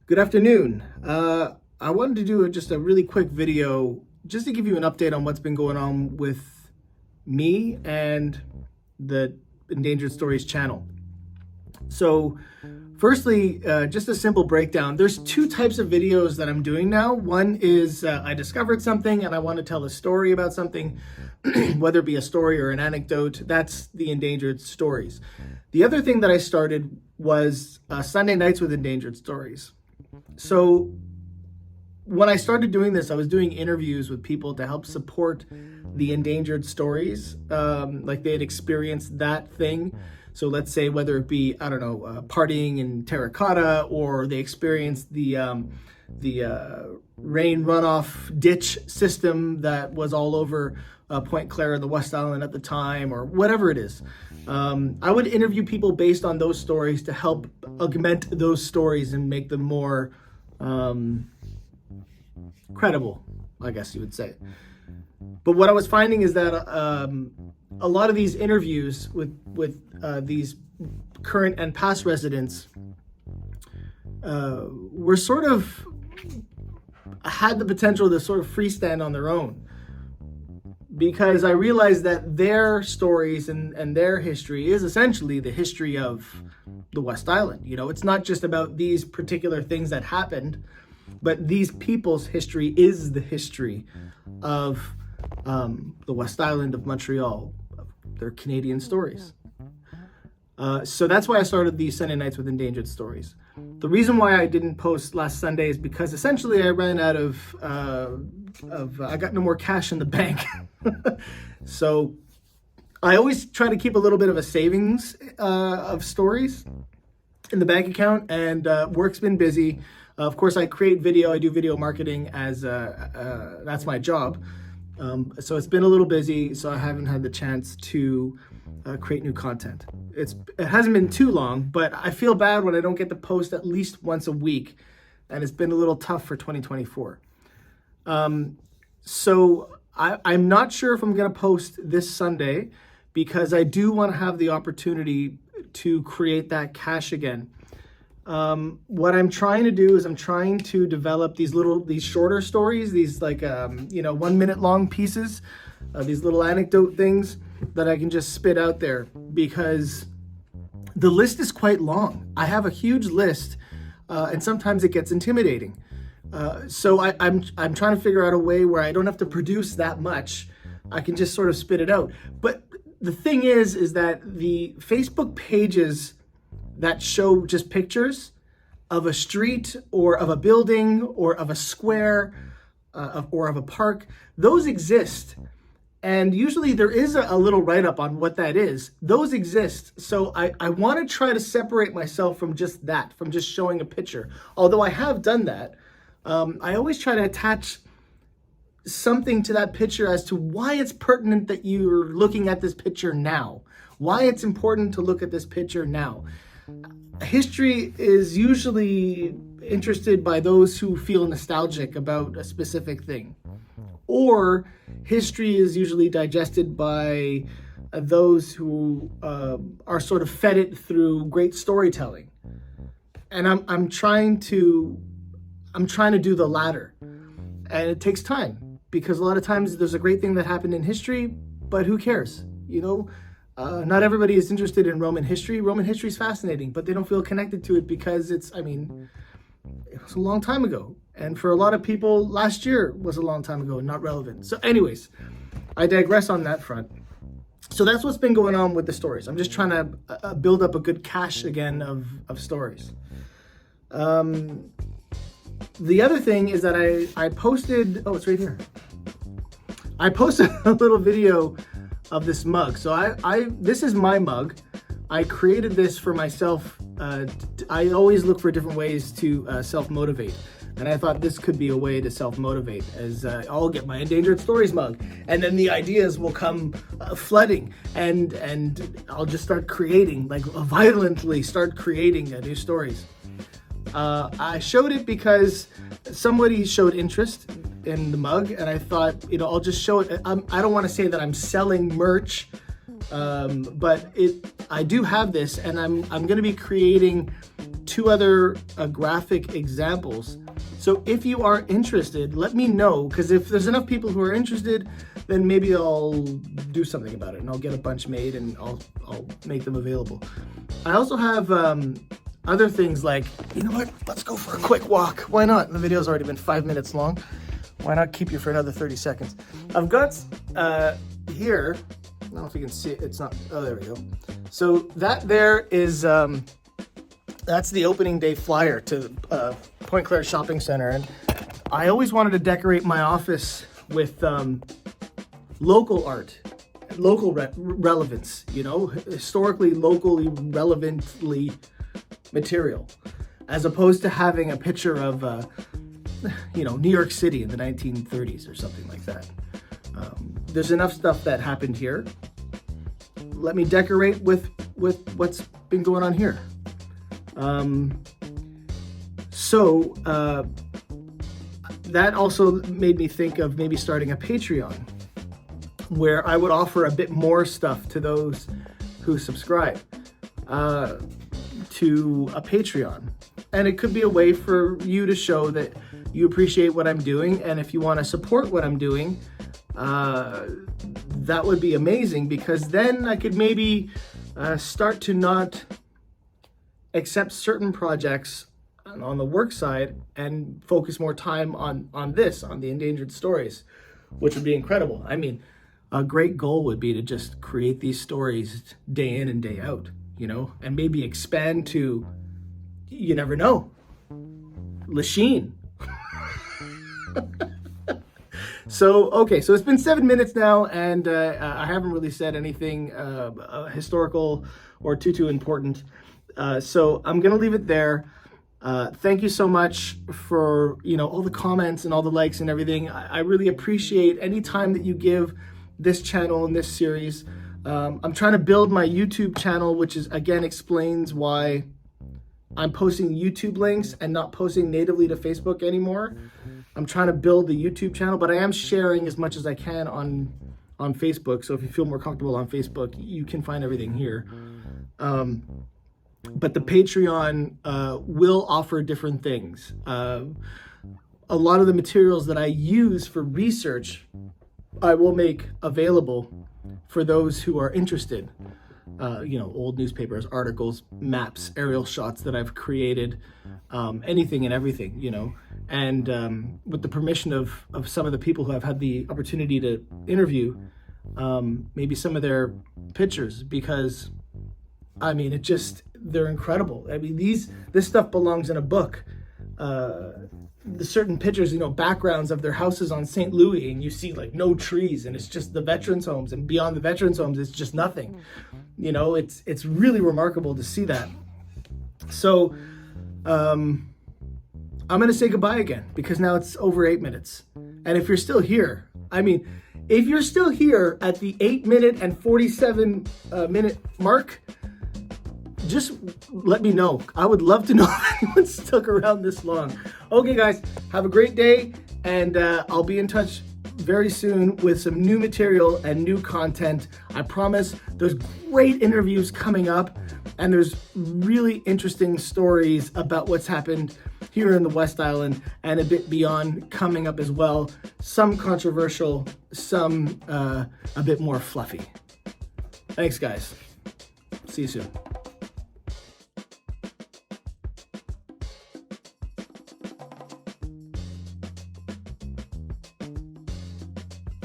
Good afternoon. I wanted to do just a really quick video just to give you an update on what's been going on with me and the Endangered Stories channel. So firstly, just a simple breakdown. There's two types of videos that I'm doing now. One is I discovered something and I want to tell a story about something, whether it be a story or an anecdote. That's the Endangered Stories. The other thing that I started was Sunday nights with Endangered Stories. So when I started doing this, I was doing interviews with people to help support the Endangered Stories, like they had experienced that thing. So let's say whether it be, I don't know, partying in terracotta, or they experienced the rain runoff ditch system that was all over Point Claire and the West Island at the time, or whatever it is. I would interview people based on those stories to help augment those stories and make them more credible, I guess you would say. But what I was finding is that a lot of these interviews with these current and past residents were sort of had the potential to sort of freestand on their own, because I realized that their stories and their history is essentially the history of the West Island. You know, it's not just about these particular things that happened, but these people's history is the history of the West Island, of Montreal, of their Canadian stories. So that's why I started these Sunday nights with Endangered Stories. The reason why I didn't post last Sunday is because essentially I ran out of I got no more cash in the bank. So I always try to keep a little bit of a savings of stories in the bank account, and work's been busy. Of course, I create video. I do video marketing as that's my job. So it's been a little busy, so I haven't had the chance to create new content. It hasn't been too long, but I feel bad when I don't get to post at least once a week, and it's been a little tough for 2024. So I'm not sure if I'm going to post this Sunday, because I do want to have the opportunity to create that cash again. What I'm trying to do is I'm trying to develop these shorter stories, these 1 minute long pieces, these little anecdote things that I can just spit out there, because the list is quite long. I have a huge list, and sometimes it gets intimidating. So I'm trying to figure out a way where I don't have to produce that much. I can just sort of spit it out. But the thing is that the Facebook pages that show just pictures of a street or of a building or of a square or of a park, those exist. And usually there is a little write-up on what that is. Those exist. So I want to try to separate myself from just that, from just showing a picture. Although I have done that, I always try to attach something to that picture as to why it's pertinent that you're looking at this picture now, why it's important to look at this picture now. History is usually interested by those who feel nostalgic about a specific thing, or history is usually digested by those who are sort of fed it through great storytelling. And I'm trying to do the latter, and it takes time, because a lot of times there's a great thing that happened in history, but who cares? You know, not everybody is interested in Roman history. Roman history is fascinating, but they don't feel connected to it because it was a long time ago. And for a lot of people, last year was a long time ago and not relevant. So anyways, I digress on that front. So that's what's been going on with the stories. I'm just trying to build up a good cache again of stories. The other thing is that I posted, oh, it's right here. I posted a little video of this mug. So this is my mug. I created this for myself. I always look for different ways to self-motivate. And I thought this could be a way to self-motivate, as I'll get my Endangered Stories mug, and then the ideas will come flooding, and I'll just start creating, violently start creating new stories. I showed it because somebody showed interest in the mug, and I thought, I'll just show it. I don't want to say that I'm selling merch, but I do have this, and I'm going to be creating 2 other graphic examples. So if you are interested, let me know, because if there's enough people who are interested, then maybe I'll do something about it and I'll get a bunch made and I'll make them available. I also have other things like, you know what, let's go for a quick walk. Why not? The video's already been 5 minutes long. Why not keep you for another 30 seconds? I've got here, I don't know if you can see it, it's not, oh, there we go. So that there is, that's the opening day flyer to Point Claire Shopping Center. And I always wanted to decorate my office with local art, local relevance, you know, historically, locally, relevantly material, as opposed to having a picture of, you know, New York City in the 1930s or something like that. There's enough stuff that happened here. Let me decorate with what's been going on here. So that also made me think of maybe starting a Patreon where I would offer a bit more stuff to those who subscribe to a Patreon. And it could be a way for you to show that you appreciate what I'm doing. And if you want to support what I'm doing, that would be amazing, because then I could maybe start to not accept certain projects on the work side and focus more time on the Endangered Stories, which would be incredible. I mean, a great goal would be to just create these stories day in and day out, you know, and maybe expand to, you never know, Lachine. So, okay, so it's been 7 minutes now, and I haven't really said anything historical or too important. So I'm gonna leave it there. Thank you so much for, you know, all the comments and all the likes and everything. I really appreciate any time that you give this channel and this series. I'm trying to build my YouTube channel, which is, again, explains why I'm posting YouTube links and not posting natively to Facebook anymore. I'm trying to build the YouTube channel, but I am sharing as much as I can on Facebook. So if you feel more comfortable on Facebook, you can find everything here. But the Patreon will offer different things. A lot of the materials that I use for research, I will make available for those who are interested. You know, old newspapers, articles, maps, aerial shots that I've created, anything and everything, you know. And with the permission of some of the people who I've had the opportunity to interview, maybe some of their pictures, because I mean, they're incredible. I mean, this stuff belongs in a book. The certain pictures, you know, backgrounds of their houses on St. Louis, and you see like no trees, and it's just the veterans' homes, and beyond the veterans' homes, it's just nothing. You know, it's really remarkable to see that. So, I'm going to say goodbye again, because now it's over 8 minutes. And if you're still here, I mean, if you're still here at the 8 minute and 47 minute mark, just let me know. I would love to know if anyone stuck around this long. Okay, guys, have a great day, and I'll be in touch very soon with some new material and new content. I promise. There's great interviews coming up, and there's really interesting stories about what's happened here in the West Island and a bit beyond coming up as well. Some controversial, some a bit more fluffy. Thanks, guys. See you soon.